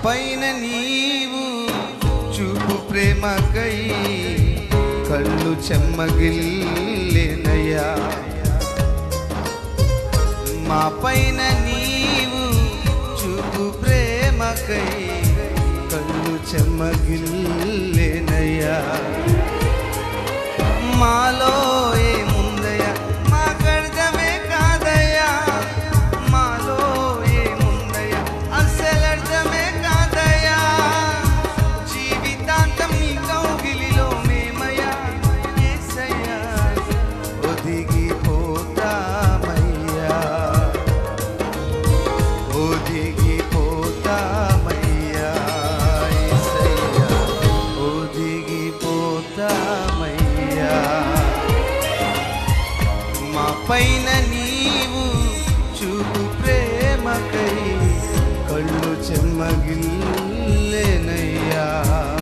పైన నీవు చూపు ప్రేమకై కళ్ళు చెమ్మగిల్లేనయ్యా. మా పైన నీవు చూపు ప్రేమకై కళ్ళు చెమ్మగిల్లేనయ్యా. మాలో ఏముందయ్యా మాకర్థమే కాదయ్యా, మాలో ఏముందయ్యా అస్సలర్థమే కాదయ్యా. జీవితాంతం నీ కౌగిలిలో మేమయ్యా యేసయ్యా ఒదిగిపోతామయ్యా, ఒదిగిపోతామయ్యా యేసయ్యా ఒదిగిపోతామయ్యా. మా పైన నీవు చూపు ప్రేమకై కళ్ళు చెమ్మగిల్లేనయ్యా.